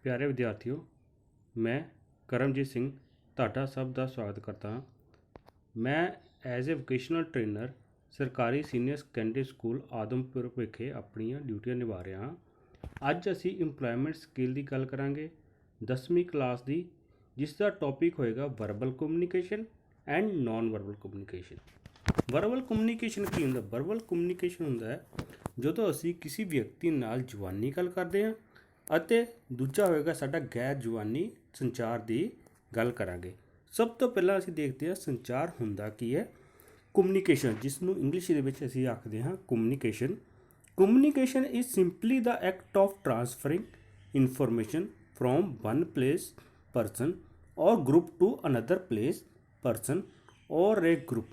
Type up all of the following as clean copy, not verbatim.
ਪਿਆਰੇ ਵਿਦਿਆਰਥੀਓ, ਮੈਂ ਕਰਮਜੀਤ ਸਿੰਘ ਤੁਹਾਡਾ ਸਭ ਦਾ ਸਵਾਗਤ ਕਰਦਾ ਹਾਂ। ਮੈਂ ਐਜ਼ ਏ ਵੋਕੇਸ਼ਨਲ ਟ੍ਰੇਨਰ ਸਰਕਾਰੀ ਸੀਨੀਅਰ ਸੈਕੰਡਰੀ ਸਕੂਲ ਆਦਮਪੁਰ ਵਿਖੇ ਆਪਣੀਆਂ ਡਿਊਟੀਆਂ ਨਿਭਾ ਰਿਹਾ ਹਾਂ। ਅੱਜ ਅਸੀਂ ਇੰਪਲੋਇਮੈਂਟ ਸਕਿੱਲ ਦੀ ਗੱਲ ਕਰਾਂਗੇ 10ਵੀਂ ਕਲਾਸ ਦੀ, ਜਿਸ ਦਾ ਟੌਪਿਕ ਹੋਏਗਾ verbal communication and non verbal communication. Verbal communication ਕੀ ਹੁੰਦਾ? ਵਰਬਲ ਕਮਿਊਨੀਕੇਸ਼ਨ ਹੁੰਦਾ ਹੈ ਜਦੋਂ ਅਸੀਂ ਕਿਸੇ ਵਿਅਕਤੀ ਨਾਲ ਜ਼ੁਬਾਨੀ ਗੱਲ ਕਰਦੇ ਹਾਂ ਅਤੇ ਦੂਜਾ ਹੋਏਗਾ ਸਾਡਾ ਗੈਰ ਜ਼ੁਬਾਨੀ ਸੰਚਾਰ ਦੀ ਗੱਲ ਕਰਾਂਗੇ। ਸਭ ਤੋਂ ਪਹਿਲਾਂ ਅਸੀਂ ਦੇਖਦੇ ਹਾਂ ਸੰਚਾਰ ਹੁੰਦਾ ਕੀ ਹੈ। ਕਮਿਊਨੀਕੇਸ਼ਨ, ਜਿਸ ਨੂੰ ਇੰਗਲਿਸ਼ ਦੇ ਵਿੱਚ ਅਸੀਂ ਆਖਦੇ ਹਾਂ communication. Communication is simply the act of transferring information from one place person or group to another place person or a group.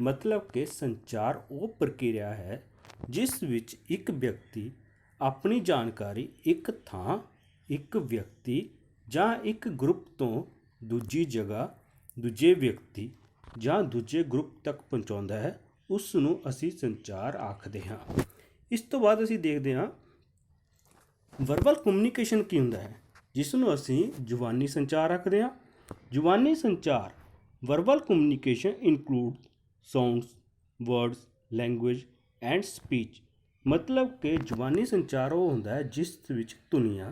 ਮਤਲਬ ਕਿ ਸੰਚਾਰ ਉਹ ਪ੍ਰਕਿਰਿਆ ਹੈ ਜਿਸ ਵਿੱਚ ਇੱਕ ਵਿਅਕਤੀ ਆਪਣੀ ਜਾਣਕਾਰੀ ਇੱਕ ਥਾਂ, ਇੱਕ ਵਿਅਕਤੀ ਜਾਂ ਇੱਕ ਗਰੁੱਪ ਤੋਂ ਦੂਜੀ ਜਗ੍ਹਾ, ਦੂਜੇ ਵਿਅਕਤੀ ਜਾਂ ਦੂਜੇ ਗਰੁੱਪ ਤੱਕ ਪਹੁੰਚਾਉਂਦਾ ਹੈ। ਉਸ ਨੂੰ ਅਸੀਂ ਸੰਚਾਰ ਆਖਦੇ ਹਾਂ। ਇਸ ਤੋਂ ਬਾਅਦ ਅਸੀਂ ਦੇਖਦੇ ਹਾਂ ਵਰਬਲ ਕਮਿਊਨੀਕੇਸ਼ਨ ਕੀ ਹੁੰਦਾ ਹੈ, ਜਿਸ ਨੂੰ ਅਸੀਂ ਜ਼ੁਬਾਨੀ ਸੰਚਾਰ ਆਖਦੇ ਹਾਂ। ਜ਼ੁਬਾਨੀ ਸੰਚਾਰ verbal communication include sounds, words, language and speech. ਮਤਲਬ ਕਿ ਜ਼ੁਬਾਨੀ ਸੰਚਾਰ ਉਹ ਹੁੰਦਾ ਹੈ ਜਿਸ ਵਿੱਚ ਧੁਨੀਆਂ,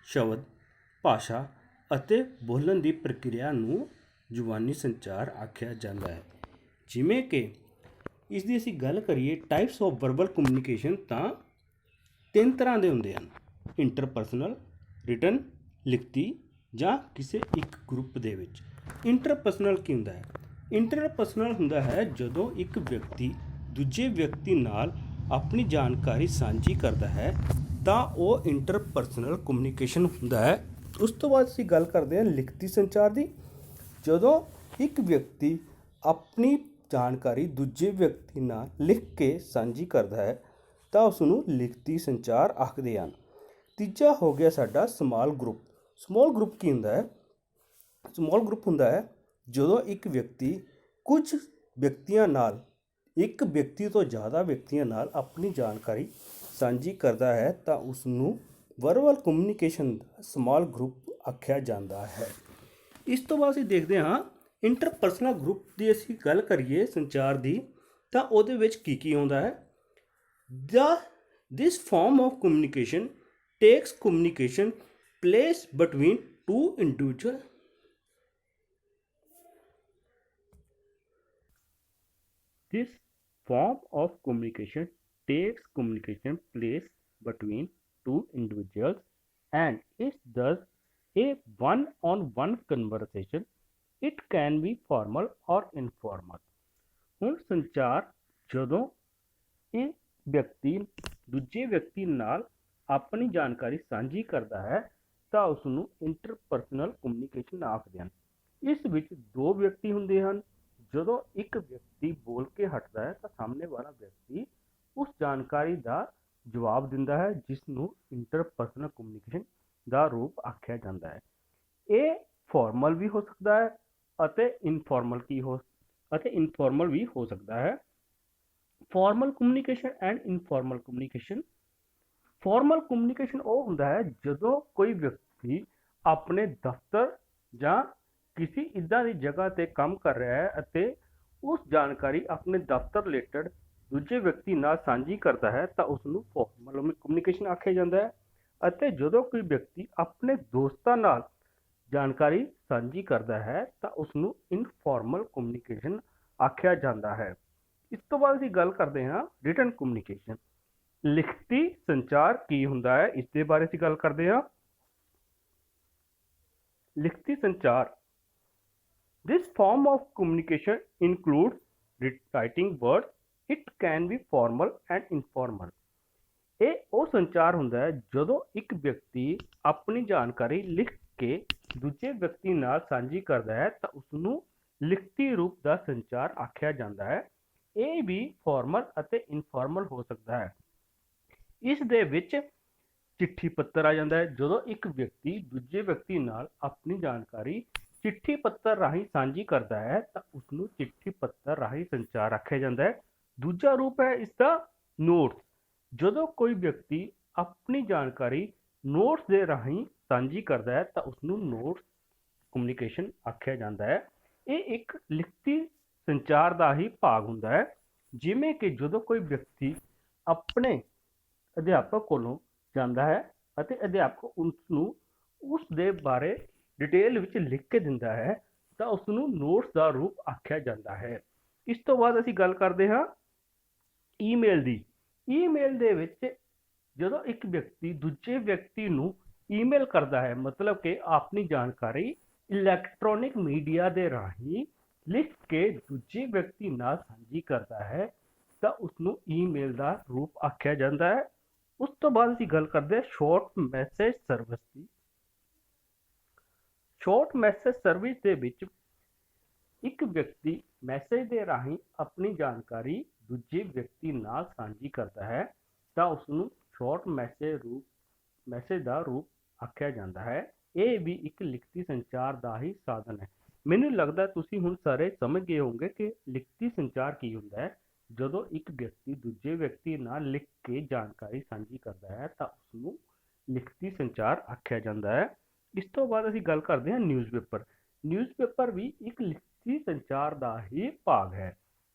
ਸ਼ਬਦ, ਭਾਸ਼ਾ ਅਤੇ ਬੋਲਣ ਦੀ ਪ੍ਰਕਿਰਿਆ ਨੂੰ ਜ਼ੁਬਾਨੀ ਸੰਚਾਰ ਆਖਿਆ ਜਾਂਦਾ ਹੈ। ਜਿਵੇਂ ਕਿ ਇਸ ਦੀ ਅਸੀਂ ਗੱਲ ਕਰੀਏ ਟਾਈਪਸ ਆਫ ਵਰਬਲ ਕਮਿਊਨੀਕੇਸ਼ਨ, ਤਾਂ 3 ਤਰ੍ਹਾਂ ਦੇ ਹੁੰਦੇ ਹਨ: ਇੰਟਰਪਰਸਨਲ, ਰਿਟਨ, ਲਿਖਤੀ ਜਾਂ ਕਿਸੇ ਇੱਕ ਗਰੁੱਪ ਦੇ ਵਿੱਚ। ਇੰਟਰਪਰਸਨਲ ਕੀ ਹੁੰਦਾ ਹੈ? ਇੰਟਰਪਰਸਨਲ ਹੁੰਦਾ ਹੈ ਜਦੋਂ ਇੱਕ ਵਿਅਕਤੀ ਦੂਜੇ ਵਿਅਕਤੀ ਨਾਲ ਆਪਣੀ ਜਾਣਕਾਰੀ ਸਾਂਝੀ ਕਰਦਾ ਹੈ, ਤਾਂ ਉਹ ਇੰਟਰਪਰਸਨਲ ਕਮਿਊਨੀਕੇਸ਼ਨ ਹੁੰਦਾ ਹੈ। ਉਸ ਤੋਂ ਬਾਅਦ ਅਸੀਂ ਗੱਲ ਕਰਦੇ ਹਾਂ ਲਿਖਤੀ ਸੰਚਾਰ ਦੀ। ਜਦੋਂ ਇੱਕ ਵਿਅਕਤੀ ਆਪਣੀ ਜਾਣਕਾਰੀ ਦੂਜੇ ਵਿਅਕਤੀ ਨਾਲ ਲਿਖ ਕੇ ਸਾਂਝੀ ਕਰਦਾ ਹੈ ਤਾਂ ਉਸ ਨੂੰ ਲਿਖਤੀ ਸੰਚਾਰ ਆਖਦੇ ਹਨ। ਤੀਜਾ ਹੋ ਗਿਆ ਸਾਡਾ ਸਮਾਲ ਗਰੁੱਪ। ਸਮਾਲ ਗਰੁੱਪ ਕੀ ਹੁੰਦਾ ਹੈ? ਸਮਾਲ ਗਰੁੱਪ ਹੁੰਦਾ ਹੈ ਜਦੋਂ ਇੱਕ ਵਿਅਕਤੀ ਕੁਝ ਵਿਅਕਤੀਆਂ ਨਾਲ, ਇੱਕ ਵਿਅਕਤੀ ਤੋਂ ਜ਼ਿਆਦਾ ਵਿਅਕਤੀਆਂ ਨਾਲ ਆਪਣੀ ਜਾਣਕਾਰੀ ਸਾਂਝੀ ਕਰਦਾ ਹੈ ਤਾਂ ਉਸ ਨੂੰ ਵਰਬਲ ਕਮਿਊਨੀਕੇਸ਼ਨ ਦਾ ਸਮਾਲ ਗਰੁੱਪ ਆਖਿਆ ਜਾਂਦਾ ਹੈ। ਇਸ ਤੋਂ ਬਾਅਦ ਅਸੀਂ ਦੇਖਦੇ ਹਾਂ ਇੰਟਰਪਰਸਨਲ ਗਰੁੱਪ ਦੀ ਅਸੀਂ ਗੱਲ ਕਰੀਏ ਸੰਚਾਰ ਦੀ, ਤਾਂ ਉਹਦੇ ਵਿੱਚ ਕੀ ਆਉਂਦਾ ਹੈ? This form of communication takes communication place between two individuals. This form of communication takes communication place between two individuals and is thus a one-on-one conversation. It can be formal or informal. ਹੁਣ ਸੰਚਾਰ ਜਦੋਂ ਇਹ ਵਿਅਕਤੀ ਦੂਜੇ ਵਿਅਕਤੀ ਨਾਲ ਆਪਣੀ ਜਾਣਕਾਰੀ ਸਾਂਝੀ ਕਰਦਾ ਹੈ ਤਾਂ ਉਸ ਨੂੰ ਇੰਟਰਪਰਸਨਲ ਕਮਿਊਨੀਕੇਸ਼ਨ ਆਖਦੇ ਹਨ। ਇਸ ਵਿੱਚ 2 ਵਿਅਕਤੀ ਹੁੰਦੇ ਹਨ। ਜਦੋਂ ਇੱਕ ਵਿਅਕਤੀ ਬੋਲ ਕੇ ਹਟਦਾ ਹੈ ਤਾਂ ਸਾਹਮਣੇ ਵਾਲਾ ਵਿਅਕਤੀ ਉਸ ਜਾਣਕਾਰੀ ਦਾ ਜਵਾਬ ਦਿੰਦਾ ਹੈ, ਜਿਸ ਨੂੰ ਇੰਟਰਪਰਸਨਲ ਕਮਿਊਨੀਕੇਸ਼ਨ ਦਾ ਰੂਪ ਆਖਿਆ ਜਾਂਦਾ ਹੈ। ਇਹ ਫਾਰਮਲ ਵੀ ਹੋ ਸਕਦਾ ਹੈ ਅਤੇ ਇਨਫਾਰਮਲ ਵੀ ਹੋ ਸਕਦਾ ਹੈ। Formal communication and informal communication. Formal communication ਉਹ ਹੁੰਦਾ ਹੈ ਜਦੋਂ ਕੋਈ ਵਿਅਕਤੀ ਆਪਣੇ ਦਫ਼ਤਰ ਜਾਂ ਕਿਸੇ ਇੱਦਾਂ ਦੀ ਜਗ੍ਹਾ 'ਤੇ ਕੰਮ ਕਰ ਰਿਹਾ ਹੈ ਅਤੇ ਉਸ ਜਾਣਕਾਰੀ ਆਪਣੇ ਦਫ਼ਤਰ ਰਿਲੇਟਡ ਦੂਜੇ ਵਿਅਕਤੀ ਨਾਲ ਸਾਂਝੀ ਕਰਦਾ ਹੈ ਤਾਂ ਉਸ ਨੂੰ ਫਾਰਮਲ ਕਮਿਊਨੀਕੇਸ਼ਨ ਆਖਿਆ ਜਾਂਦਾ ਹੈ। ਅਤੇ ਜਦੋਂ ਕੋਈ ਵਿਅਕਤੀ ਆਪਣੇ ਦੋਸਤਾਂ ਨਾਲ ਜਾਣਕਾਰੀ ਸਾਂਝੀ ਕਰਦਾ ਹੈ ਤਾਂ ਉਸ ਨੂੰ ਇਨਫਾਰਮਲ ਕਮਿਊਨੀਕੇਸ਼ਨ ਆਖਿਆ ਜਾਂਦਾ ਹੈ। ਇਸ ਤੋਂ ਬਾਅਦ ਅਸੀਂ ਗੱਲ ਕਰਦੇ ਹਾਂ ਰਿਟਨ ਕਮਿਊਨੀਕੇਸ਼ਨ। ਲਿਖਤੀ ਸੰਚਾਰ ਕੀ ਹੁੰਦਾ ਹੈ, ਇਸ ਦੇ ਬਾਰੇ ਅਸੀਂ ਗੱਲ ਕਰਦੇ ਹਾਂ। ਲਿਖਤੀ ਸੰਚਾਰ This form of communication includes writing words. It can be formal and informal. ਇਹ ਉਹ ਸੰਚਾਰ ਹੁੰਦਾ ਹੈ ਜਦੋਂ ਇੱਕ ਵਿਅਕਤੀ ਆਪਣੀ ਜਾਣਕਾਰੀ ਲਿਖ ਕੇ ਦੂਜੇ ਵਿਅਕਤੀ ਨਾਲ ਸਾਂਝੀ ਕਰਦਾ ਹੈ ਤਾਂ ਉਸ ਨੂੰ ਲਿਖਤੀ ਰੂਪ ਦਾ ਸੰਚਾਰ ਆਖਿਆ ਜਾਂਦਾ ਹੈ। ਇਹ ਵੀ ਫਾਰਮਲ ਅਤੇ ਇਨਫਾਰਮਲ ਹੋ ਸਕਦਾ ਹੈ। ਇਸ ਦੇ ਵਿੱਚ ਚਿੱਠੀ ਪੱਤਰ ਆ ਜਾਂਦਾ ਹੈ। ਜਦੋਂ ਇੱਕ ਵਿਅਕਤੀ ਦੂਜੇ ਵਿਅਕਤੀ ਨਾਲ ਆਪਣੀ ਜਾਣਕਾਰੀ ਚਿੱਠੀ ਪੱਤਰ ਰਾਹੀਂ ਸਾਂਝੀ ਕਰਦਾ ਹੈ ਤਾਂ ਉਸ ਨੂੰ ਚਿੱਠੀ ਪੱਤਰ ਰਾਹੀਂ ਸੰਚਾਰ ਆਖਿਆ ਜਾਂਦਾ ਹੈ। ਦੂਜਾ ਰੂਪ ਹੈ ਇਸ ਦਾ ਨੋਟਸ। ਜਦੋਂ ਕੋਈ ਵਿਅਕਤੀ ਆਪਣੀ ਜਾਣਕਾਰੀ ਨੋਟਸ ਦੇ ਰਾਹੀਂ ਸਾਂਝੀ ਕਰਦਾ ਹੈ ਤਾਂ ਉਸਨੂੰ ਨੋਟਸ ਕਮਿਊਨੀਕੇਸ਼ਨ ਆਖਿਆ ਜਾਂਦਾ ਹੈ। ਇਹ ਇੱਕ ਲਿਖਤੀ ਸੰਚਾਰ ਦਾ ਹੀ ਭਾਗ ਹੁੰਦਾ ਹੈ। ਜਿਵੇਂ ਕਿ ਜਦੋਂ ਕੋਈ ਵਿਅਕਤੀ ਆਪਣੇ ਅਧਿਆਪਕ ਕੋਲੋਂ ਜਾਂਦਾ ਹੈ ਅਤੇ ਅਧਿਆਪਕ ਉਸ ਨੂੰ ਉਸ ਦੇ ਬਾਰੇ ਡਿਟੇਲ ਵਿੱਚ ਲਿਖ ਕੇ ਦਿੰਦਾ ਹੈ ਤਾਂ ਉਸ ਨੂੰ ਨੋਟਸ ਦਾ ਰੂਪ ਆਖਿਆ ਜਾਂਦਾ ਹੈ। ਇਸ ਤੋਂ ਬਾਅਦ ਅਸੀਂ ਗੱਲ ਕਰਦੇ ਹਾਂ ਈਮੇਲ ਦੀ। ਈਮੇਲ ਦੇ ਵਿੱਚ ਜਦੋਂ ਇੱਕ ਵਿਅਕਤੀ ਦੂਜੇ ਵਿਅਕਤੀ ਨੂੰ ਈਮੇਲ ਕਰਦਾ ਹੈ, ਮਤਲਬ ਕਿ ਆਪਣੀ ਜਾਣਕਾਰੀ ਇਲੈਕਟ੍ਰੋਨਿਕ ਮੀਡੀਆ ਦੇ ਰਾਹੀਂ ਲਿਖ ਕੇ ਦੂਜੇ ਵਿਅਕਤੀ ਨਾਲ ਸਾਂਝੀ ਕਰਦਾ ਹੈ ਤਾਂ ਉਸਨੂੰ ਈਮੇਲ ਦਾ ਰੂਪ ਆਖਿਆ ਜਾਂਦਾ ਹੈ। ਉਸ ਤੋਂ ਬਾਅਦ ਅਸੀਂ ਗੱਲ ਕਰਦੇ ਹਾਂ ਸ਼ਾਰਟ ਮੈਸੇਜ ਸਰਵਿਸ ਦੀ। ਸ਼ਾਰਟ ਮੈਸੇਜ ਸਰਵਿਸ ਦੇ ਵਿੱਚ ਇੱਕ ਵਿਅਕਤੀ ਮੈਸੇਜ ਦੇ ਰਾਹੀਂ ਆਪਣੀ ਜਾਣਕਾਰੀ ਦੂਜੇ ਵਿਅਕਤੀ ਨਾਲ ਸਾਂਝੀ ਕਰਦਾ ਹੈ ਤਾਂ ਉਸਨੂੰ ਸ਼ਾਰਟ ਮੈਸੇਜ ਦਾ ਰੂਪ ਆਖਿਆ ਜਾਂਦਾ ਹੈ। ਇਹ ਵੀ ਇੱਕ ਲਿਖਤੀ ਸੰਚਾਰ ਦਾ ਹੀ ਸਾਧਨ ਹੈ। ਮੈਨੂੰ ਲੱਗਦਾ ਤੁਸੀਂ ਹੁਣ ਸਾਰੇ ਸਮਝ ਗਏ ਹੋਵੋਗੇ ਕਿ ਲਿਖਤੀ ਸੰਚਾਰ ਕੀ ਹੁੰਦਾ ਹੈ। ਜਦੋਂ ਇੱਕ ਵਿਅਕਤੀ ਦੂਜੇ ਵਿਅਕਤੀ ਨਾਲ ਲਿਖ ਕੇ ਜਾਣਕਾਰੀ ਸਾਂਝੀ ਕਰਦਾ ਹੈ ਤਾਂ ਉਸਨੂੰ ਲਿਖਤੀ ਸੰਚਾਰ ਆਖਿਆ ਜਾਂਦਾ ਹੈ। ਇਸ ਤੋਂ ਬਾਅਦ ਅਸੀਂ ਗੱਲ ਕਰਦੇ ਹਾਂ ਨਿਊਜ਼ਪੇਪਰ। ਨਿਊਜ਼ਪੇਪਰ ਵੀ ਇੱਕ ਲਿਖਤੀ ਸੰਚਾਰ ਦਾ ਹੀ ਭਾਗ ਹੈ।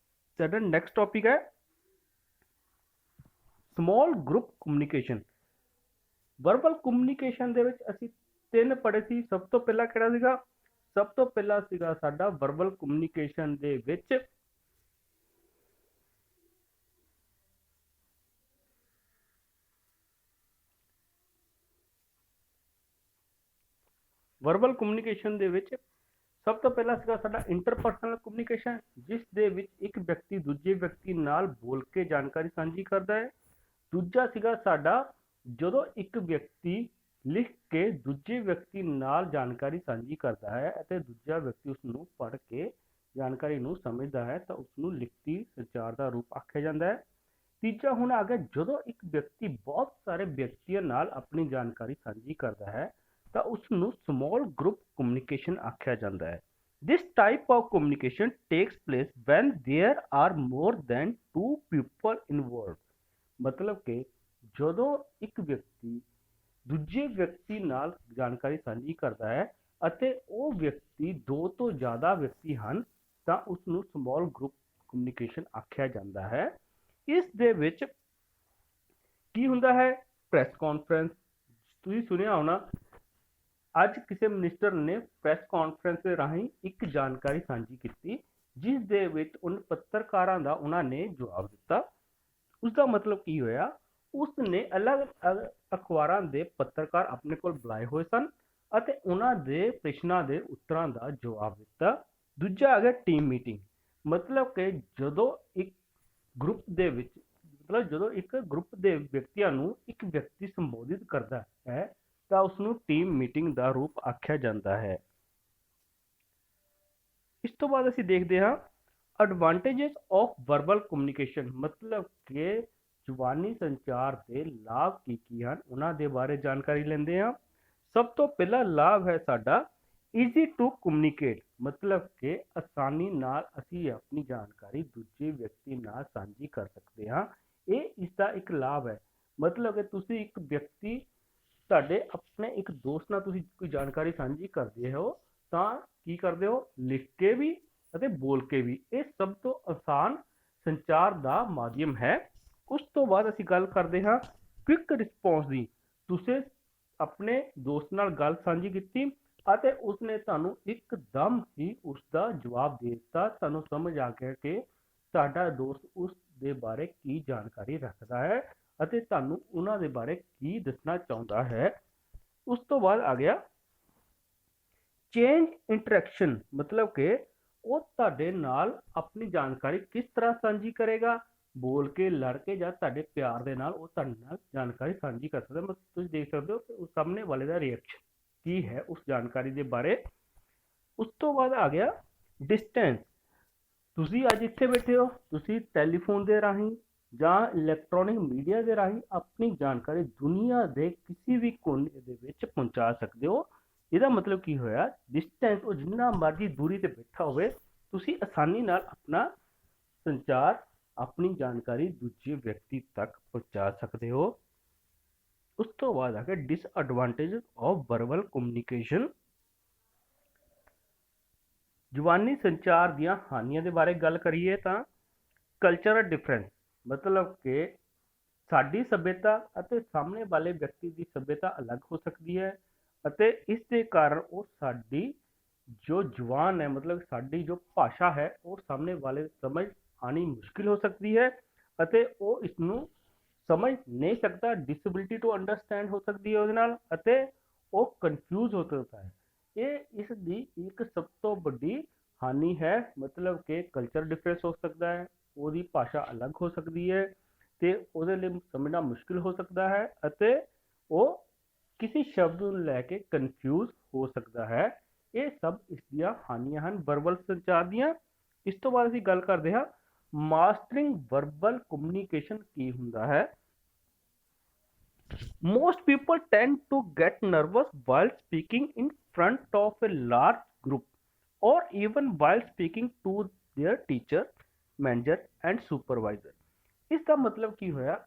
ਸਾਡਾ ਨੈਕਸਟ ਟੌਪਿਕ ਹੈ small group communication. Verbal communication ਦੇ ਵਿੱਚ ਅਸੀਂ 3 ਪੜ੍ਹੇ ਸੀ। ਸਭ ਤੋਂ ਪਹਿਲਾਂ ਕਿਹੜਾ ਸੀਗਾ? ਸਭ ਤੋਂ ਪਹਿਲਾਂ ਸੀਗਾ ਸਾਡਾ ਵਰਬਲ ਕਮਿਊਨੀਕੇਸ਼ਨ ਦੇ ਵਿੱਚ ਸਭ ਤੋਂ ਪਹਿਲਾਂ ਸੀਗਾ ਸਾਡਾ ਇੰਟਰਪਰਸਨਲ ਕਮਿਊਨੀਕੇਸ਼ਨ, ਜਿਸ ਦੇ ਵਿੱਚ ਇੱਕ ਵਿਅਕਤੀ ਦੂਜੇ ਵਿਅਕਤੀ ਨਾਲ ਬੋਲ ਕੇ ਜਾਣਕਾਰੀ ਸਾਂਝੀ ਕਰਦਾ ਹੈ। ਦੂਜਾ ਸੀਗਾ ਸਾਡਾ ਜਦੋਂ ਇੱਕ ਵਿਅਕਤੀ ਲਿਖ ਕੇ ਦੂਜੇ ਵਿਅਕਤੀ ਨਾਲ ਜਾਣਕਾਰੀ ਸਾਂਝੀ ਕਰਦਾ ਹੈ ਅਤੇ ਦੂਜਾ ਵਿਅਕਤੀ ਉਸ ਨੂੰ ਪੜ੍ਹ ਕੇ ਜਾਣਕਾਰੀ ਨੂੰ ਸਮਝਦਾ ਹੈ ਤਾਂ ਉਸ ਨੂੰ ਲਿਖਤੀ ਸੰਚਾਰ ਦਾ ਰੂਪ ਆਖਿਆ ਜਾਂਦਾ ਹੈ। ਤੀਜਾ ਹੁਣ ਆ ਗਿਆ ਜਦੋਂ ਇੱਕ ਵਿਅਕਤੀ ਬਹੁਤ ਸਾਰੇ ਵਿਅਕਤੀਆਂ ਨਾਲ ਆਪਣੀ ਜਾਣਕਾਰੀ ਸਾਂਝੀ ਕਰਦਾ ਹੈ ਤਾਂ ਉਸ ਨੂੰ ਸਮਾਲ ਗਰੁੱਪ ਕਮਿਊਨੀਕੇਸ਼ਨ ਆਖਿਆ ਜਾਂਦਾ ਹੈ। This type of communication takes place when there are more than 2 people involved। ਮਤਲਬ ਕਿ ਜਦੋਂ ਇੱਕ ਵਿਅਕਤੀ ਦੂਜੇ ਵਿਅਕਤੀ ਨਾਲ ਜਾਣਕਾਰੀ ਸਾਂਝੀ ਕਰਦਾ ਹੈ ਅਤੇ ਉਹ ਵਿਅਕਤੀ 2 ਤੋਂ ਜ਼ਿਆਦਾ ਵਿਅਕਤੀ ਹਨ ਤਾਂ ਉਸ ਨੂੰ ਸਮਾਲ ਗਰੁੱਪ ਕਮਿਊਨੀਕੇਸ਼ਨ ਆਖਿਆ ਜਾਂਦਾ ਹੈ। ਇਸ ਦੇ ਵਿੱਚ ਕੀ ਹੁੰਦਾ ਹੈ? Press conference. ਤੁਸੀਂ ਸੁਣਿਆ ਹੋਣਾ ਅੱਜ ਕਿਸੇ ਮਿਨਿਸਟਰ ਨੇ ਪ੍ਰੈਸ ਕਾਨਫਰੰਸ ਦੇ ਰਾਹੀਂ ਇੱਕ ਜਾਣਕਾਰੀ ਸਾਂਝੀ ਕੀਤੀ ਜਿਸ ਦੇ ਵਿੱਚ ਉਹਨਾਂ ਪੱਤਰਕਾਰਾਂ ਦਾ ਉਹਨਾਂ ਨੇ ਜਵਾਬ ਦਿੱਤਾ। ਉਸ ਦਾ ਮਤਲਬ ਕੀ ਹੋਇਆ? ਉਸ ਨੇ ਅਲੱਗ-ਅਲੱਗ ਅਖਬਾਰਾਂ ਦੇ ਪੱਤਰਕਾਰ ਆਪਣੇ ਕੋਲ ਬੁਲਾਏ ਹੋਏ ਸਨ ਅਤੇ ਉਹਨਾਂ ਦੇ ਪ੍ਰਸ਼ਨਾਂ ਦੇ ਉੱਤਰਾਂ ਦਾ ਜਵਾਬ ਦਿੱਤਾ। ਦੂਜਾ ਆ ਗਿਆ ਟੀਮ ਮੀਟਿੰਗ। ਮਤਲਬ ਕਿ ਜਦੋਂ ਇੱਕ ਗਰੁੱਪ ਦੇ ਵਿਅਕਤੀਆਂ ਨੂੰ ਇੱਕ ਵਿਅਕਤੀ ਸੰਬੋਧਿਤ ਕਰਦਾ ਹੈ ਤਾਂ ਉਸਨੂੰ ਟੀਮ ਮੀਟਿੰਗ ਦਾ ਰੂਪ ਆਖਿਆ ਜਾਂਦਾ ਹੈ। ਇਸ ਤੋਂ ਬਾਅਦ ਅਸੀਂ ਦੇਖਦੇ ਹਾਂ ਐਡਵਾਂਟੇजेस ਆਫ ਵਰਬਲ ਕਮਿਊਨੀਕੇਸ਼ਨ। ਮਤਲਬ ਕਿ ਜ਼ੁਬਾਨੀ ਸੰਚਾਰ ਦੇ ਲਾਭ ਕੀ ਹਨ ਉਹਨਾਂ ਦੇ ਬਾਰੇ ਜਾਣਕਾਰੀ ਲੈਂਦੇ ਹਾਂ। ਸਭ ਤੋਂ ਪਹਿਲਾ ਲਾਭ ਹੈ ਸਾਡਾ ਈਜ਼ੀ ਟੂ ਕਮਿਊਨੀਕੇਟ। ਮਤਲਬ ਕਿ ਆਸਾਨੀ ਨਾਲ ਅਸੀਂ ਆਪਣੀ ਜਾਣਕਾਰੀ ਦੂਜੇ ਵਿਅਕਤੀ ਨਾਲ ਸਾਂਝੀ ਕਰ ਸਕਦੇ ਹਾਂ। ਇਹ ਇਸ ਦਾ ਇੱਕ ਲਾਭ ਹੈ। ਮਤਲਬ ਕਿ ਤੁਸੀਂ ਇੱਕ ਵਿਅਕਤੀ ਤੁਹਾਡੇ ਆਪਣੇ ਇੱਕ ਦੋਸਤ ਨਾਲ ਤੁਸੀਂ ਕੋਈ ਜਾਣਕਾਰੀ ਸਾਂਝੀ ਕਰਦੇ ਹੋ ਤਾਂ ਕੀ ਕਰਦੇ ਹੋ? ਲਿਖ ਕੇ ਵੀ ਅਤੇ ਬੋਲ ਕੇ ਵੀ। ਇਹ ਸਭ ਤੋਂ ਆਸਾਨ ਸੰਚਾਰ ਦਾ ਮਾਧਿਅਮ ਹੈ। ਉਸ ਤੋਂ ਬਾਅਦ ਅਸੀਂ ਗੱਲ ਕਰਦੇ ਹਾਂ ਕੁਇਕ ਰਿਸਪੌਂਸ ਦੀ। ਤੁਸੀਂ ਆਪਣੇ ਦੋਸਤ ਨਾਲ ਗੱਲ ਸਾਂਝੀ ਕੀਤੀ ਅਤੇ ਉਸਨੇ ਤੁਹਾਨੂੰ ਇੱਕਦਮ ਹੀ ਉਸਦਾ ਜਵਾਬ ਦੇ ਦਿੱਤਾ। ਤੁਹਾਨੂੰ ਸਮਝ ਆ ਗਿਆ ਕਿ ਤੁਹਾਡਾ ਦੋਸਤ ਉਸ ਦੇ ਬਾਰੇ ਕੀ ਜਾਣਕਾਰੀ ਰੱਖਦਾ ਹੈ ਅਤੇ ਤੁਹਾਨੂੰ ਉਹਨਾਂ ਦੇ ਬਾਰੇ ਕੀ ਦੱਸਣਾ ਚਾਹੁੰਦਾ ਹੈ। ਉਸ ਤੋਂ ਬਾਅਦ ਆ ਗਿਆ ਚੇਂਜ ਇੰਟਰੈਕਸ਼ਨ। ਮਤਲਬ ਕਿ ਉਹ ਤੁਹਾਡੇ ਨਾਲ ਆਪਣੀ ਜਾਣਕਾਰੀ ਕਿਸ ਤਰ੍ਹਾਂ ਸਾਂਝੀ ਕਰੇਗਾ? ਬੋਲ ਕੇ, ਲੜ ਕੇ ਜਾਂ ਤੁਹਾਡੇ ਪਿਆਰ ਦੇ ਨਾਲ ਉਹ ਤੁਹਾਡੇ ਨਾਲ ਜਾਣਕਾਰੀ ਸਾਂਝੀ ਕਰ ਸਕਦਾ। ਤੁਸੀਂ ਦੇਖ ਸਕਦੇ ਹੋ ਕਿ ਉਸ ਸਾਹਮਣੇ ਵਾਲੇ ਦਾ ਰਿਐਕਸ਼ਨ ਕੀ ਹੈ ਉਸ ਜਾਣਕਾਰੀ ਦੇ ਬਾਰੇ। ਉਸ ਤੋਂ ਬਾਅਦ ਆ ਗਿਆ ਡਿਸਟੈਂਸ। ਤੁਸੀਂ ਅੱਜ ਇੱਥੇ ਬੈਠੇ ਹੋ, ਤੁਸੀਂ ਟੈਲੀਫੋਨ ਦੇ ਰਾਹੀਂ ਜਾਂ ਇਲੈਕਟ੍ਰੋਨਿਕ ਮੀਡੀਆ ਦੇ ਰਾਹੀਂ ਆਪਣੀ ਜਾਣਕਾਰੀ ਦੁਨੀਆ ਦੇ ਕਿਸੇ ਵੀ ਕੋਨੇ ਦੇ ਵਿੱਚ ਪਹੁੰਚਾ ਸਕਦੇ ਹੋ। ਇਹਦਾ ਮਤਲਬ ਕੀ ਹੋਇਆ? ਡਿਸਟੈਂਸ ਉਹ ਜਿੰਨਾ ਮਰਜ਼ੀ ਦੂਰੀ ਤੇ ਬੈਠਾ ਹੋਵੇ ਤੁਸੀਂ ਆਸਾਨੀ ਨਾਲ ਆਪਣਾ ਸੰਚਾਰ, ਆਪਣੀ ਜਾਣਕਾਰੀ ਦੂਜੇ ਵਿਅਕਤੀ ਤੱਕ ਪਹੁੰਚਾ ਸਕਦੇ ਹੋ। ਉਸ ਤੋਂ ਬਾਅਦ ਆ ਗਿਆ ਡਿਸਐਡਵਾਂਟੇਜ ਆਫ ਵਰਬਲ ਕਮਿਊਨੀਕੇਸ਼ਨ। ਜ਼ੁਬਾਨੀ ਸੰਚਾਰ ਦੀਆਂ ਹਾਨੀਆਂ ਦੇ ਬਾਰੇ ਗੱਲ ਕਰੀਏ ਤਾਂ ਕਲਚਰਲ ਡਿਫਰੈਂਸ, ਮਤਲਬ ਕਿ ਸਾਡੀ ਸੱਭਿਅਤਾ ਅਤੇ ਸਾਹਮਣੇ ਵਾਲੇ ਵਿਅਕਤੀ ਦੀ ਸੱਭਿਅਤਾ ਅਲੱਗ ਹੋ ਸਕਦੀ ਹੈ ਅਤੇ ਇਸ ਦੇ ਕਾਰਨ ਉਹ ਸਾਡੀ ਜੋ ਜ਼ੁਬਾਨ ਹੈ, ਮਤਲਬ ਸਾਡੀ ਜੋ ਭਾਸ਼ਾ ਹੈ, ਉਹ ਸਾਹਮਣੇ ਵਾਲੇ ਸਮਝ ਆਣੀ ਮੁਸ਼ਕਿਲ ਹੋ ਸਕਦੀ ਹੈ ਅਤੇ ਉਹ ਇਸ ਨੂੰ ਸਮਝ ਨਹੀਂ ਸਕਦਾ, ਡਿਸੇਬਿਲਿਟੀ ਟੂ ਅੰਡਰਸਟੈਂਡ ਹੋ ਸਕਦੀ ਹੈ ਉਹਦੇ ਨਾਲ, ਅਤੇ ਉਹ ਕਨਫਿਊਜ਼ ਹੋ ਸਕਦਾ ਹੈ। ਇਹ ਇਸ ਦੀ ਇੱਕ ਸਭ ਤੋਂ ਵੱਡੀ ਹਾਨੀ ਹੈ, ਮਤਲਬ ਕਿ ਕਲਚਰ ਡਿਫਰੈਂਸ ਹੋ ਸਕਦਾ ਹੈ, ਉਹਦੀ ਭਾਸ਼ਾ ਅਲੱਗ ਹੋ ਸਕਦੀ ਹੈ ਤੇ ਉਹਦੇ ਲਈ ਸਮਝਣਾ ਮੁਸ਼ਕਿਲ ਹੋ ਸਕਦਾ ਹੈ ਅਤੇ ਉਹ ਕਿਸੇ ਸ਼ਬਦ ਨੂੰ ਲੈ ਕੇ ਕਨਫਿਊਜ਼ ਹੋ ਸਕਦਾ ਹੈ। ਇਹ ਸਭ ਇਸ ਦੀਆਂ ਹਾਨੀਆਂ ਹਨ ਵਰਬਲ ਸੰਚਾਰ ਦੀਆਂ। ਇਸ ਤੋਂ ਬਾਅਦ ਅਸੀਂ ਗੱਲ ਕਰਦੇ ਹਾਂ ਮਾਸਟਰਿੰਗ ਵਰਬਲ ਕਮਿਊਨੀਕੇਸ਼ਨ ਕੀ ਹੁੰਦਾ ਹੈ। Most people tend to get nervous while speaking in front of a large group or even while speaking to their teacher, manager and supervisor। ਇਸ ਦਾ ਮਤਲਬ ਕੀ ਹੋਇਆ,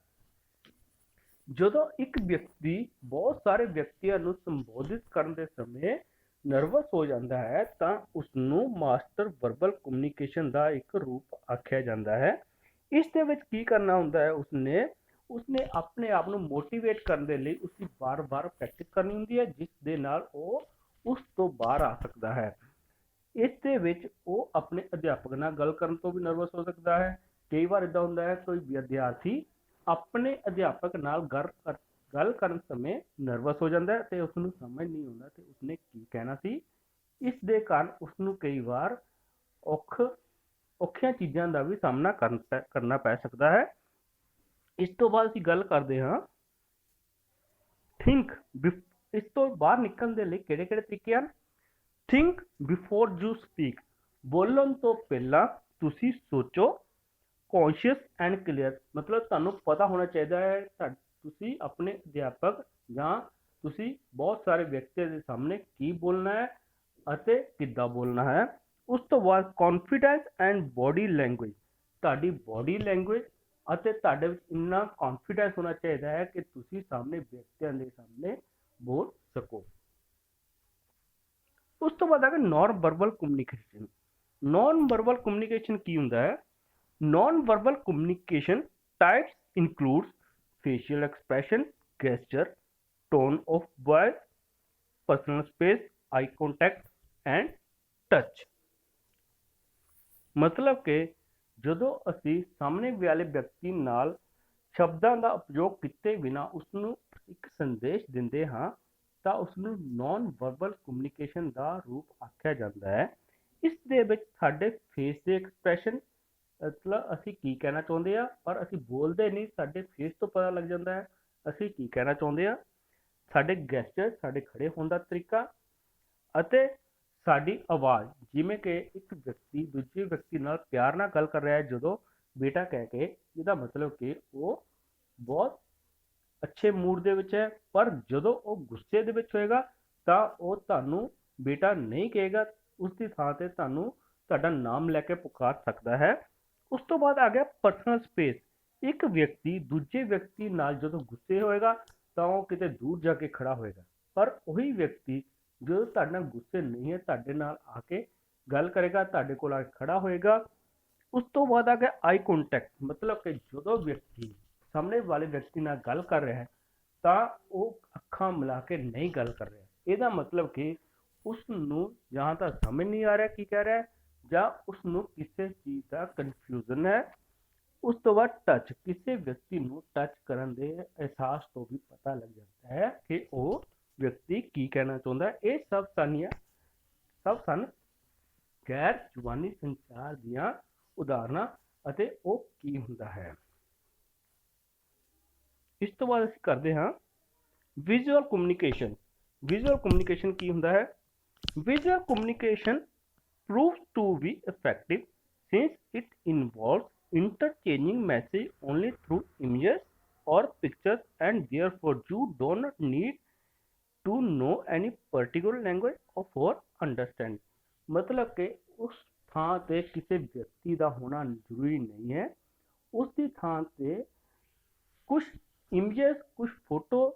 ਜਦੋਂ ਇੱਕ ਵਿਅਕਤੀ ਬਹੁਤ ਸਾਰੇ ਵਿਅਕਤੀਆਂ ਨੂੰ ਸੰਬੋਧਿਤ ਕਰਨ ਦੇ ਸਮੇਂ ਨਰਵਸ ਹੋ ਜਾਂਦਾ ਹੈ ਤਾਂ ਉਸ ਨੂੰ ਮਾਸਟਰ ਵਰਬਲ ਕਮਿਊਨੀਕੇਸ਼ਨ ਦਾ ਇੱਕ ਰੂਪ ਆਖਿਆ ਜਾਂਦਾ ਹੈ। ਇਸ ਦੇ ਵਿੱਚ ਕੀ ਕਰਨਾ ਹੁੰਦਾ ਹੈ, ਉਸਨੇ ਆਪਣੇ ਆਪ ਨੂੰ ਮੋਟੀਵੇਟ ਕਰਨ ਦੇ ਲਈ ਉਸਦੀ ਬਾਰ-ਬਾਰ ਪ੍ਰੈਕਟਿਸ ਕਰਨੀ ਹੁੰਦੀ ਹੈ, ਜਿਸ ਦੇ ਨਾਲ ਉਹ ਉਸ ਤੋਂ ਬਾਹਰ ਆ ਸਕਦਾ ਹੈ। ਇਸ ਦੇ ਵਿੱਚ ਉਹ ਆਪਣੇ ਅਧਿਆਪਕ ਨਾਲ ਗੱਲ ਕਰਨ ਤੋਂ ਵੀ ਨਰਵਸ ਹੋ ਸਕਦਾ ਹੈ। ਕਈ ਵਾਰ ਇੱਦਾਂ ਹੁੰਦਾ ਹੈ ਕੋਈ ਵਿਦਿਆਰਥੀ ਆਪਣੇ ਅਧਿਆਪਕ ਨਾਲ ਗੱਲ ਕਰਨ ਸਮੇਂ ਨਰਵਸ ਹੋ ਜਾਂਦਾ ਹੈ ਤੇ ਉਸ ਨੂੰ ਸਮਝ ਨਹੀਂ ਆਉਂਦਾ ਤੇ ਉਸਨੇ ਕੀ ਕਹਿਣਾ ਸੀ। ਇਸ ਦੇ ਕਾਰਨ ਉਸ ਨੂੰ ਕਈ ਵਾਰ ਔਖੀਆਂ ਚੀਜ਼ਾਂ ਦਾ ਵੀ ਸਾਹਮਣਾ ਕਰਨਾ ਪੈ ਸਕਦਾ ਹੈ। ਇਸ ਤੋਂ ਬਾਅਦ ਅਸੀਂ ਗੱਲ ਕਰਦੇ ਹਾਂ ਥਿੰਕ। ਇਸ ਤੋਂ ਬਾਹਰ ਨਿਕਲਣ ਦੇ ਲਈ ਕਿਹੜੇ ਤਰੀਕੇ ਹਨ। ਥਿੰਕ ਬਿਫੋਰ ਯੂ ਸਪੀਕ, ਬੋਲਣ ਤੋਂ ਪਹਿਲਾਂ ਤੁਸੀਂ ਸੋਚੋ। ਕੌਨਸ਼ੀਅਸ ਐਂਡ ਕਲੀਅਰ, ਮਤਲਬ ਤੁਹਾਨੂੰ ਪਤਾ ਹੋਣਾ ਚਾਹੀਦਾ ਹੈ ਤੁਸੀਂ ਆਪਣੇ ਅਧਿਆਪਕ ਜਾਂ ਤੁਸੀਂ ਬਹੁਤ ਸਾਰੇ ਵਿਅਕਤੀਆਂ ਦੇ ਸਾਹਮਣੇ ਕੀ ਬੋਲਣਾ ਹੈ ਅਤੇ ਕਿੱਦਾਂ ਬੋਲਣਾ ਹੈ। ਉਸ ਤੋਂ ਬਾਅਦ ਕੌਨਫੀਡੈਂਸ ਐਂਡ ਬੋਡੀ ਲੈਂਗੁਏਜ, ਤੁਹਾਡੀ ਬੋਡੀ ਲੈਂਗੁਏਜ ਅਤੇ ਤੁਹਾਡੇ ਵਿੱਚ ਇੰਨਾ ਕੌਨਫੀਡੈਂਸ ਹੋਣਾ ਚਾਹੀਦਾ ਹੈ ਕਿ ਤੁਸੀਂ ਸਾਹਮਣੇ ਵਿਅਕਤੀਆਂ ਦੇ ਸਾਹਮਣੇ ਬੋਲ ਸਕੋ। ਉਸ ਤੋਂ ਬਾਅਦ ਆ ਗਿਆ ਨॉन ਵਰਬਲ ਕਮਿਊਨੀਕੇਸ਼ਨ। ਨॉन ਵਰਬਲ ਕਮਿਊਨੀਕੇਸ਼ਨ ਕੀ ਹੁੰਦਾ ਹੈ। Non verbal communication types includes facial expression, gesture, tone of voice, personal space, eye contact and touch। ਮਤਲਬ ਕਿ ਜਦੋਂ ਅਸੀਂ ਸਾਹਮਣੇ ਵਾਲੇ ਵਿਅਕਤੀ ਨਾਲ ਸ਼ਬਦਾਂ ਦਾ ਉਪਯੋਗ ਕੀਤੇ ਬਿਨਾਂ ਉਸ ਨੂੰ ਇੱਕ ਸੰਦੇਸ਼ ਦਿੰਦੇ ਹਾਂ ਤਾਂ ਉਸ ਨੂੰ ਨॉन ਵਰਬਲ ਕਮਿਊਨੀਕੇਸ਼ਨ ਦਾ ਰੂਪ ਆਖਿਆ ਜਾਂਦਾ ਹੈ। ਇਸ ਦੇ ਵਿੱਚ ਸਾਡੇ ਫੇਸ ਦੇ ਐਕਸਪ੍ਰੈਸ਼ਨ, ਮਤਲਬ ਅਸੀਂ ਕੀ ਕਹਿਣਾ ਚਾਹੁੰਦੇ ਆ ਪਰ ਅਸੀਂ ਬੋਲਦੇ ਨਹੀਂ, ਸਾਡੇ ਫੇਸ ਤੋਂ ਪਤਾ ਲੱਗ ਜਾਂਦਾ ਹੈ ਅਸੀਂ ਕੀ ਕਹਿਣਾ ਚਾਹੁੰਦੇ ਆ। ਸਾਡੇ ਗੈਸਚਰ, ਸਾਡੇ ਖੜੇ ਹੋਣ ਦਾ ਤਰੀਕਾ ਅਤੇ ਸਾਡੀ ਆਵਾਜ਼, ਜਿਵੇਂ ਕਿ ਇੱਕ ਵਿਅਕਤੀ ਦੂਜੇ ਵਿਅਕਤੀ ਨਾਲ ਪਿਆਰ ਨਾਲ ਗੱਲ ਕਰ ਰਿਹਾ ਹੈ ਜਦੋਂ ਬੇਟਾ ਕਹਿ ਕੇ, ਇਹਦਾ ਮਤਲਬ ਕਿ ਉਹ ਬਹੁਤ ਅੱਛੇ ਮੂਡ ਦੇ ਵਿੱਚ ਹੈ, ਪਰ ਜਦੋਂ ਉਹ ਗੁੱਸੇ ਦੇ ਵਿੱਚ ਹੋਏਗਾ ਤਾਂ ਉਹ ਤੁਹਾਨੂੰ ਬੇਟਾ ਨਹੀਂ ਕਹੇਗਾ, ਉਸ ਦੀ ਥਾਂ ਤੇ ਤੁਹਾਨੂੰ ਤੁਹਾਡਾ ਨਾਮ ਲੈ ਕੇ ਪੁਕਾਰ ਸਕਦਾ ਹੈ। ਉਸ ਤੋਂ ਬਾਅਦ ਆ ਗਿਆ ਪਰਸਨਲ ਸਪੇਸ। ਇੱਕ ਵਿਅਕਤੀ ਦੂਜੇ ਵਿਅਕਤੀ ਨਾਲ ਜਦੋਂ ਗੁੱਸੇ ਹੋਏਗਾ ਤਾਂ ਉਹ ਕਿਤੇ ਦੂਰ ਜਾ ਕੇ ਖੜਾ ਹੋਏਗਾ, ਪਰ ਉਹੀ ਵਿਅਕਤੀ ਜਦੋਂ ਤੁਹਾਡੇ ਨਾਲ ਗੁੱਸੇ ਨਹੀਂ ਹੈ ਤੁਹਾਡੇ ਨਾਲ ਆ ਕੇ ਗੱਲ ਕਰੇਗਾ, ਤੁਹਾਡੇ ਕੋਲ ਆ ਕੇ ਖੜਾ ਹੋਏਗਾ। ਉਸ ਤੋਂ ਬਾਅਦ ਆ ਗਿਆ ਆਈ ਕੰਟੈਕਟ, ਮਤਲਬ ਕਿ ਜਦੋਂ ਵਿਅਕਤੀ ਸਾਹਮਣੇ ਵਾਲੇ ਵਿਅਕਤੀ ਨਾਲ ਗੱਲ ਕਰ ਰਿਹਾ ਹੈ ਤਾਂ ਉਹ ਅੱਖਾਂ ਮਿਲਾ ਕੇ ਨਹੀਂ ਗੱਲ ਕਰ ਰਿਹਾ। ਇਹਦਾ ਮਤਲਬ ਕਿ ਉਸ ਨੂੰ ਜਾਂ ਤਾਂ ਸਮਝ ਨਹੀਂ ਆ ਰਿਹਾ ਕੀ ਕਹਿ ਰਿਹਾ ਜਾਂ ਉਸ ਨੂੰ ਕਿਸੇ ਚੀਜ਼ ਦਾ ਕਨਫਿਊਜ਼ਨ ਹੈ। ਉਸ ਤੋਂ ਬਾਅਦ ਟੱਚ, ਕਿਸੇ ਵਿਅਕਤੀ ਨੂੰ ਟੱਚ ਕਰਨ ਦੇ ਅਹਿਸਾਸ ਤੋਂ ਵੀ ਪਤਾ ਲੱਗ ਜਾਂਦਾ ਹੈ ਕਿ ਉਹ ਵਿਅਕਤੀ ਕੀ ਕਹਿਣਾ ਚਾਹੁੰਦਾ ਹੈ। ਇਹ ਸਭ ਸਨ ਗੈਰ ਜ਼ੁਬਾਨੀ ਸੰਚਾਰ ਦੀਆਂ ਉਦਾਹਰਨਾਂ ਅਤੇ ਉਹ ਕੀ ਹੁੰਦਾ ਹੈ। ਇਸ ਤੋਂ ਬਾਅਦ ਅਸੀਂ ਕਰਦੇ ਹਾਂ ਵਿਜ਼ੂਅਲ ਕਮਿਊਨੀਕੇਸ਼ਨ। ਵਿਜ਼ੂਅਲ ਕਮਿਊਨੀਕੇਸ਼ਨ ਕੀ ਹੁੰਦਾ ਹੈ। Visual communication proves to be effective since it involves interchanging message only through images or pictures and therefore you do not need to know any particular language for understanding। मतलब कि उस ਥਾਂ ਤੇ ਕਿਸੇ ਵਿਅਕਤੀ ਦਾ ਹੋਣਾ ਜ਼ਰੂਰੀ ਨਹੀਂ ਹੈ, ਉਸ ਦੀ ਥਾਂ ਤੇ ਕੁਝ ਇਮੇजेस, ਕੁਝ ਫੋਟੋ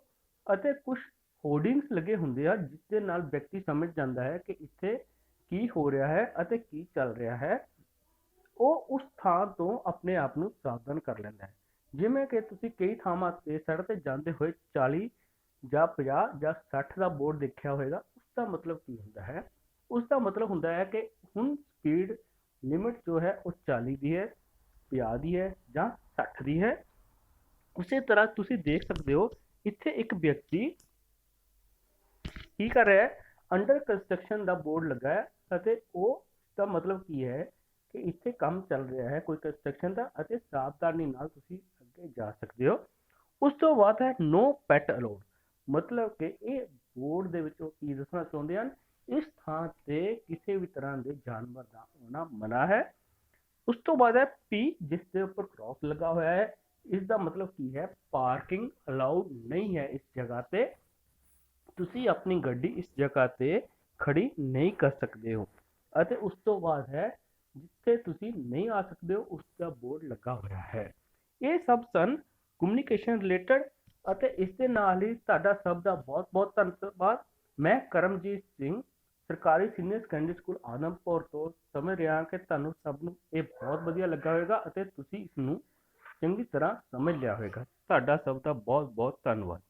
ਅਤੇ ਕੁਝ ਹੋਰਡਿੰਗਸ ਲੱਗੇ ਹੁੰਦੇ ਆ ਜਿਸ ਦੇ ਨਾਲ ਵਿਅਕਤੀ ਸਮਝ ਜਾਂਦਾ ਹੈ ਕਿ ਇੱਥੇ ਕੀ ਹੋ ਰਿਹਾ ਹੈ ਅਤੇ ਕੀ ਚੱਲ ਰਿਹਾ ਹੈ। ਉਹ ਉਸ ਥਾਂ ਤੋਂ ਆਪਣੇ ਆਪ ਨੂੰ ਸਾਵਧਾਨ ਕਰ ਲੈਂਦਾ ਹੈ। ਜਿਵੇਂ ਕਿ ਤੁਸੀਂ ਕਈ ਥਾਵਾਂ ਤੇ ਸੜਕ ਤੇ ਜਾਂਦੇ ਹੋਏ 40 ਜਾਂ 50 ਜਾਂ 60 ਦਾ ਬੋਰਡ ਦੇਖਿਆ ਹੋਵੇਗਾ। ਉਸ ਦਾ ਮਤਲਬ ਕੀ ਹੁੰਦਾ ਹੈ? ਉਸ ਦਾ ਮਤਲਬ ਹੁੰਦਾ ਹੈ ਕਿ ਹੁਣ ਸਪੀਡ ਲਿਮਿਟ ਜੋ ਹੈ ਉਹ 40 ਦੀ ਹੈ, 50 ਦੀ ਹੈ ਜਾਂ 60 ਦੀ ਹੈ। ਉਸੇ ਤਰ੍ਹਾਂ ਤੁਸੀਂ ਦੇਖ ਸਕਦੇ ਹੋ ਇੱਥੇ ਇੱਕ ਵਿਅਕਤੀ ਕੀ ਕਰ ਰਿਹਾ ਹੈ, ਅੰਡਰ ਕੰਸਟਰਕਸ਼ਨ ਦਾ ਬੋਰਡ ਲੱਗਾ ਹੈ ਅਤੇ ਉਹ ਦਾ ਮਤਲਬ ਕੀ ਹੈ ਕਿ ਇੱਥੇ ਕੰਮ ਚੱਲ ਰਿਹਾ ਹੈ ਕੋਈ ਕੰਸਟਰਕਸ਼ਨ ਦਾ ਅਤੇ ਸਾਵਧਾਨੀ ਨਾਲ ਤੁਸੀਂ ਅੱਗੇ ਜਾ ਸਕਦੇ ਹੋ। ਉਸ ਤੋਂ ਬਾਅਦ ਹੈ ਨੋ ਪੈਟ ਅਲਾਉਡ, ਮਤਲਬ ਕਿ ਇਹ ਬੋਰਡ ਦੇ ਵਿੱਚ ਉਹ ਕੀ ਦੱਸਣਾ ਚਾਹੁੰਦੇ ਹਨ, ਇਸ ਥਾਂ ਤੇ ਕਿਸੇ ਵੀ ਤਰ੍ਹਾਂ ਦੇ ਜਾਨਵਰ ਦਾ ਆਉਣਾ ਮਨਾ ਹੈ। ਉਸ ਤੋਂ ਬਾਅਦ ਹੈ ਪੀ, ਜਿਸ ਦੇ ਉੱਪਰ ਕ੍ਰਾਸ ਲੱਗਾ ਹੋਇਆ ਹੈ। ਇਸ ਦਾ ਮਤਲਬ ਕੀ ਹੈ? ਪਾਰਕਿੰਗ ਅਲਾਉਡ ਨਹੀਂ ਹੈ ਇਸ ਜਗ੍ਹਾ ਤੇ, ਤੁਸੀਂ ਆਪਣੀ ਗੱਡੀ ਇਸ ਜਗ੍ਹਾ ਤੇ ਖੜੀ ਨਹੀਂ ਕਰ ਸਕਦੇ ਹੋ। ਅਤੇ ਉਸ ਤੋਂ ਬਾਅਦ ਹੈ ਜਿੱਥੇ ਤੁਸੀਂ ਨਹੀਂ ਆ ਸਕਦੇ ਹੋ ਉਸ ਦਾ ਬੋਰਡ ਲੱਗਾ ਹੋਇਆ ਹੈ। ਇਹ ਸਭ ਸਨ ਕਮਿਊਨੀਕੇਸ਼ਨ ਰਿਲੇਟਡ ਅਤੇ ਇਸ ਦੇ ਨਾਲ ਹੀ ਤੁਹਾਡਾ ਸਭ ਦਾ ਬਹੁਤ ਬਹੁਤ ਧੰਨਵਾਦ। ਮੈਂ ਕਰਮਜੀਤ ਸਿੰਘ ਸਰਕਾਰੀ ਸੀਨੀਅਰ ਸੈਕੰਡਰੀ ਸਕੂਲ ਆਦਮਪੁਰ ਤੋਂ ਸਮਝ ਰਿਹਾ ਕਿ ਤੁਹਾਨੂੰ ਸਭ ਨੂੰ ਇਹ ਬਹੁਤ ਵਧੀਆ ਲੱਗਾ ਹੋਵੇਗਾ ਅਤੇ ਤੁਸੀਂ ਇਸ ਨੂੰ ਚੰਗੀ ਤਰ੍ਹਾਂ ਸਮਝ ਲਿਆ ਹੋਵੇਗਾ। ਤੁਹਾਡਾ ਸਭ ਦਾ ਬਹੁਤ ਬਹੁਤ ਧੰਨਵਾਦ।